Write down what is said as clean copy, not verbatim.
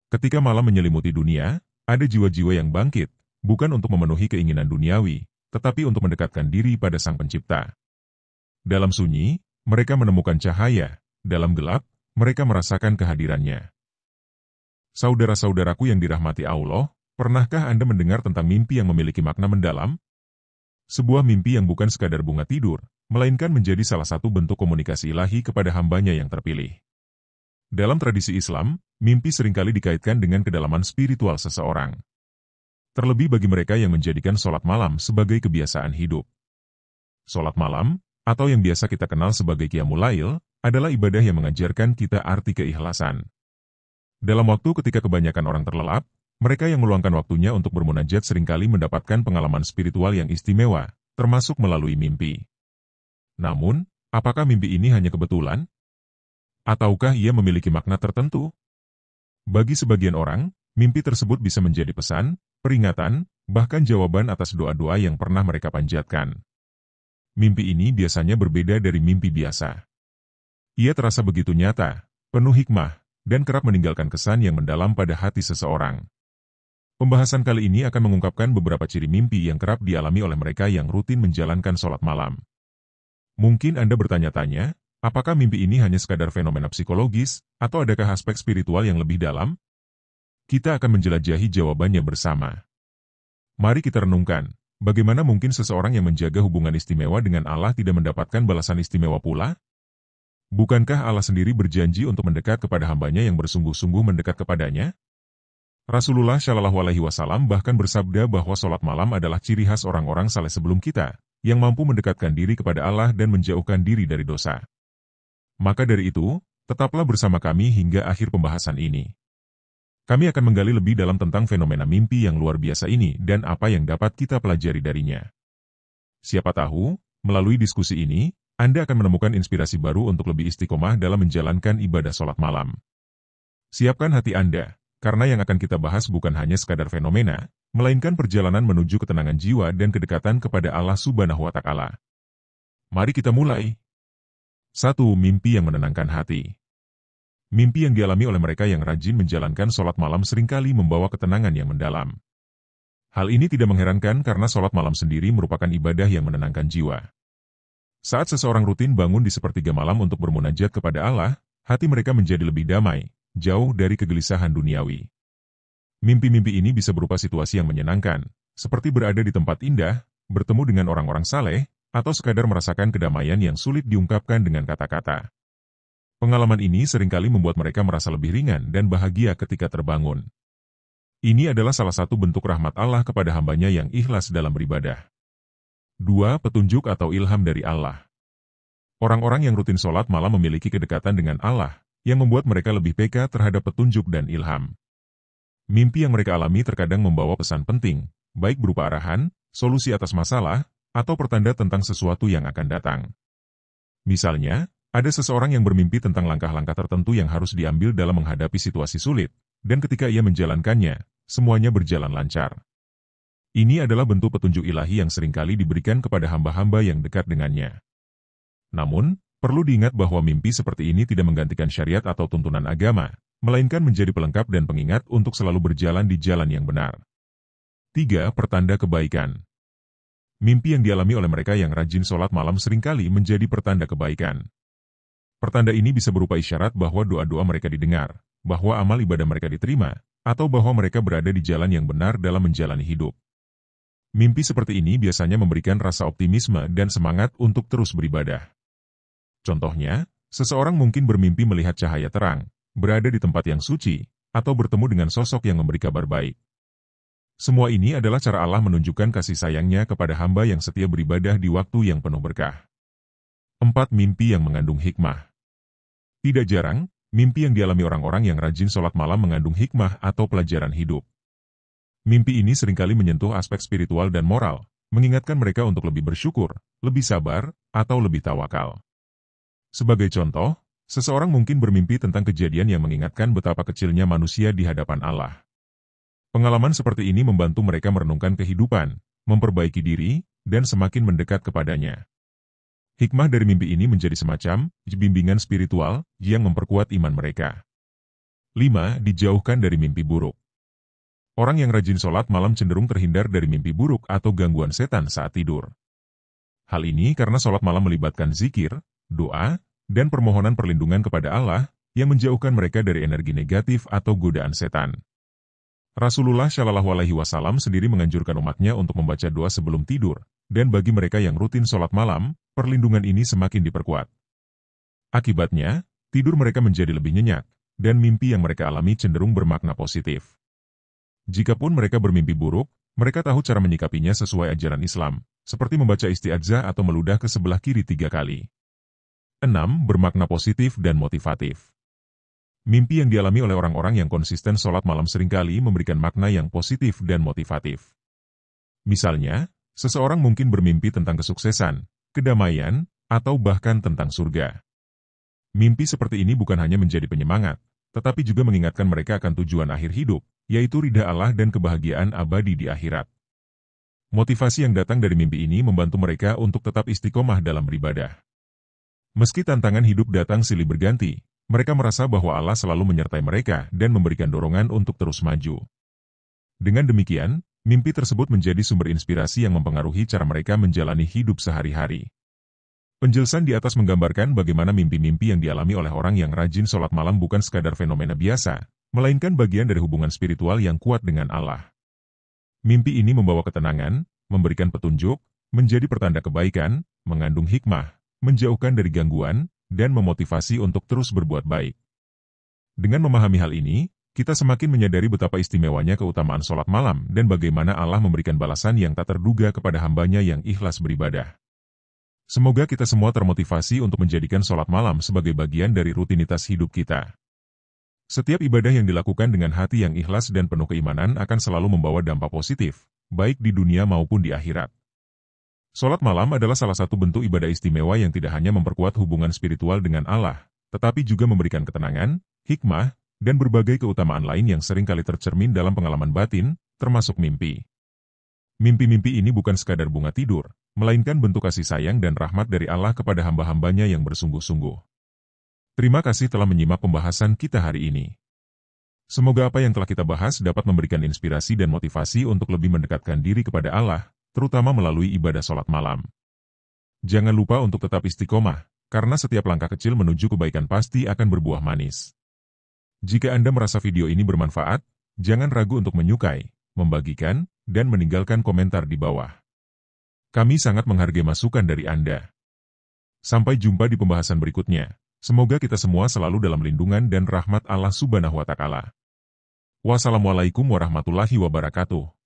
Ketika malam menyelimuti dunia, ada jiwa-jiwa yang bangkit, bukan untuk memenuhi keinginan duniawi, tetapi untuk mendekatkan diri pada Sang Pencipta. Dalam sunyi, mereka menemukan cahaya. Dalam gelap, mereka merasakan kehadirannya. Saudara-saudaraku yang dirahmati Allah, pernahkah Anda mendengar tentang mimpi yang memiliki makna mendalam? Sebuah mimpi yang bukan sekadar bunga tidur, melainkan menjadi salah satu bentuk komunikasi ilahi kepada hambanya yang terpilih. Dalam tradisi Islam, mimpi seringkali dikaitkan dengan kedalaman spiritual seseorang. Terlebih bagi mereka yang menjadikan sholat malam sebagai kebiasaan hidup. Sholat malam, atau yang biasa kita kenal sebagai Qiyamul Lail, adalah ibadah yang mengajarkan kita arti keikhlasan. Dalam waktu ketika kebanyakan orang terlelap, mereka yang meluangkan waktunya untuk bermunajat seringkali mendapatkan pengalaman spiritual yang istimewa, termasuk melalui mimpi. Namun, apakah mimpi ini hanya kebetulan? Ataukah ia memiliki makna tertentu? Bagi sebagian orang, mimpi tersebut bisa menjadi pesan, peringatan, bahkan jawaban atas doa-doa yang pernah mereka panjatkan. Mimpi ini biasanya berbeda dari mimpi biasa. Ia terasa begitu nyata, penuh hikmah, dan kerap meninggalkan kesan yang mendalam pada hati seseorang. Pembahasan kali ini akan mengungkapkan beberapa ciri mimpi yang kerap dialami oleh mereka yang rutin menjalankan sholat malam. Mungkin Anda bertanya-tanya, apakah mimpi ini hanya sekadar fenomena psikologis, atau adakah aspek spiritual yang lebih dalam? Kita akan menjelajahi jawabannya bersama. Mari kita renungkan, bagaimana mungkin seseorang yang menjaga hubungan istimewa dengan Allah tidak mendapatkan balasan istimewa pula? Bukankah Allah sendiri berjanji untuk mendekat kepada hambanya yang bersungguh-sungguh mendekat kepadanya? Rasulullah Shallallahu Alaihi Wasallam bahkan bersabda bahwa sholat malam adalah ciri khas orang-orang saleh sebelum kita, yang mampu mendekatkan diri kepada Allah dan menjauhkan diri dari dosa. Maka dari itu, tetaplah bersama kami hingga akhir pembahasan ini. Kami akan menggali lebih dalam tentang fenomena mimpi yang luar biasa ini dan apa yang dapat kita pelajari darinya. Siapa tahu, melalui diskusi ini, Anda akan menemukan inspirasi baru untuk lebih istiqomah dalam menjalankan ibadah sholat malam. Siapkan hati Anda, karena yang akan kita bahas bukan hanya sekadar fenomena, melainkan perjalanan menuju ketenangan jiwa dan kedekatan kepada Allah Subhanahu wa Ta'ala. Mari kita mulai. 1. Mimpi yang menenangkan hati. Mimpi yang dialami oleh mereka yang rajin menjalankan sholat malam seringkali membawa ketenangan yang mendalam. Hal ini tidak mengherankan karena sholat malam sendiri merupakan ibadah yang menenangkan jiwa. Saat seseorang rutin bangun di sepertiga malam untuk bermunajat kepada Allah, hati mereka menjadi lebih damai, jauh dari kegelisahan duniawi. Mimpi-mimpi ini bisa berupa situasi yang menyenangkan, seperti berada di tempat indah, bertemu dengan orang-orang saleh, atau sekadar merasakan kedamaian yang sulit diungkapkan dengan kata-kata. Pengalaman ini seringkali membuat mereka merasa lebih ringan dan bahagia ketika terbangun. Ini adalah salah satu bentuk rahmat Allah kepada hambanya yang ikhlas dalam beribadah. 2. Petunjuk atau ilham dari Allah. Orang-orang yang rutin sholat malam memiliki kedekatan dengan Allah, yang membuat mereka lebih peka terhadap petunjuk dan ilham. Mimpi yang mereka alami terkadang membawa pesan penting, baik berupa arahan, solusi atas masalah, atau pertanda tentang sesuatu yang akan datang. Misalnya, ada seseorang yang bermimpi tentang langkah-langkah tertentu yang harus diambil dalam menghadapi situasi sulit, dan ketika ia menjalankannya, semuanya berjalan lancar. Ini adalah bentuk petunjuk ilahi yang seringkali diberikan kepada hamba-hamba yang dekat dengannya. Namun, perlu diingat bahwa mimpi seperti ini tidak menggantikan syariat atau tuntunan agama, melainkan menjadi pelengkap dan pengingat untuk selalu berjalan di jalan yang benar. 3. Pertanda kebaikan. Mimpi yang dialami oleh mereka yang rajin sholat malam seringkali menjadi pertanda kebaikan. Pertanda ini bisa berupa isyarat bahwa doa-doa mereka didengar, bahwa amal ibadah mereka diterima, atau bahwa mereka berada di jalan yang benar dalam menjalani hidup. Mimpi seperti ini biasanya memberikan rasa optimisme dan semangat untuk terus beribadah. Contohnya, seseorang mungkin bermimpi melihat cahaya terang, berada di tempat yang suci, atau bertemu dengan sosok yang memberi kabar baik. Semua ini adalah cara Allah menunjukkan kasih sayangnya kepada hamba yang setia beribadah di waktu yang penuh berkah. 4. Mimpi yang mengandung hikmah. Tidak jarang, mimpi yang dialami orang-orang yang rajin sholat malam mengandung hikmah atau pelajaran hidup. Mimpi ini seringkali menyentuh aspek spiritual dan moral, mengingatkan mereka untuk lebih bersyukur, lebih sabar, atau lebih tawakal. Sebagai contoh, seseorang mungkin bermimpi tentang kejadian yang mengingatkan betapa kecilnya manusia di hadapan Allah. Pengalaman seperti ini membantu mereka merenungkan kehidupan, memperbaiki diri, dan semakin mendekat kepadanya. Hikmah dari mimpi ini menjadi semacam bimbingan spiritual yang memperkuat iman mereka. 5. Dijauhkan dari mimpi buruk. Orang yang rajin sholat malam cenderung terhindar dari mimpi buruk atau gangguan setan saat tidur. Hal ini karena sholat malam melibatkan zikir, doa, dan permohonan perlindungan kepada Allah yang menjauhkan mereka dari energi negatif atau godaan setan. Rasulullah Shallallahu Alaihi Wasallam sendiri menganjurkan umatnya untuk membaca doa sebelum tidur, dan bagi mereka yang rutin sholat malam, perlindungan ini semakin diperkuat. Akibatnya, tidur mereka menjadi lebih nyenyak, dan mimpi yang mereka alami cenderung bermakna positif. Jikapun mereka bermimpi buruk, mereka tahu cara menyikapinya sesuai ajaran Islam, seperti membaca isti'adzah atau meludah ke sebelah kiri 3 kali. 6. Bermakna positif dan motivatif. Mimpi yang dialami oleh orang-orang yang konsisten sholat malam seringkali memberikan makna yang positif dan motivatif. Misalnya, seseorang mungkin bermimpi tentang kesuksesan, kedamaian, atau bahkan tentang surga. Mimpi seperti ini bukan hanya menjadi penyemangat, tetapi juga mengingatkan mereka akan tujuan akhir hidup, yaitu ridha Allah dan kebahagiaan abadi di akhirat. Motivasi yang datang dari mimpi ini membantu mereka untuk tetap istiqomah dalam beribadah. Meski tantangan hidup datang silih berganti, mereka merasa bahwa Allah selalu menyertai mereka dan memberikan dorongan untuk terus maju. Dengan demikian, mimpi tersebut menjadi sumber inspirasi yang mempengaruhi cara mereka menjalani hidup sehari-hari. Penjelasan di atas menggambarkan bagaimana mimpi-mimpi yang dialami oleh orang yang rajin sholat malam bukan sekadar fenomena biasa, melainkan bagian dari hubungan spiritual yang kuat dengan Allah. Mimpi ini membawa ketenangan, memberikan petunjuk, menjadi pertanda kebaikan, mengandung hikmah, menjauhkan dari gangguan, dan memotivasi untuk terus berbuat baik. Dengan memahami hal ini, kita semakin menyadari betapa istimewanya keutamaan sholat malam dan bagaimana Allah memberikan balasan yang tak terduga kepada hambanya yang ikhlas beribadah. Semoga kita semua termotivasi untuk menjadikan sholat malam sebagai bagian dari rutinitas hidup kita. Setiap ibadah yang dilakukan dengan hati yang ikhlas dan penuh keimanan akan selalu membawa dampak positif, baik di dunia maupun di akhirat. Sholat malam adalah salah satu bentuk ibadah istimewa yang tidak hanya memperkuat hubungan spiritual dengan Allah, tetapi juga memberikan ketenangan, hikmah, dan berbagai keutamaan lain yang seringkali tercermin dalam pengalaman batin, termasuk mimpi. Mimpi-mimpi ini bukan sekadar bunga tidur, melainkan bentuk kasih sayang dan rahmat dari Allah kepada hamba-hambanya yang bersungguh-sungguh. Terima kasih telah menyimak pembahasan kita hari ini. Semoga apa yang telah kita bahas dapat memberikan inspirasi dan motivasi untuk lebih mendekatkan diri kepada Allah, terutama melalui ibadah sholat malam. Jangan lupa untuk tetap istiqomah, karena setiap langkah kecil menuju kebaikan pasti akan berbuah manis. Jika Anda merasa video ini bermanfaat, jangan ragu untuk menyukai, membagikan, dan meninggalkan komentar di bawah. Kami sangat menghargai masukan dari Anda. Sampai jumpa di pembahasan berikutnya. Semoga kita semua selalu dalam lindungan dan rahmat Allah Subhanahu wa Ta'ala. Wassalamualaikum warahmatullahi wabarakatuh.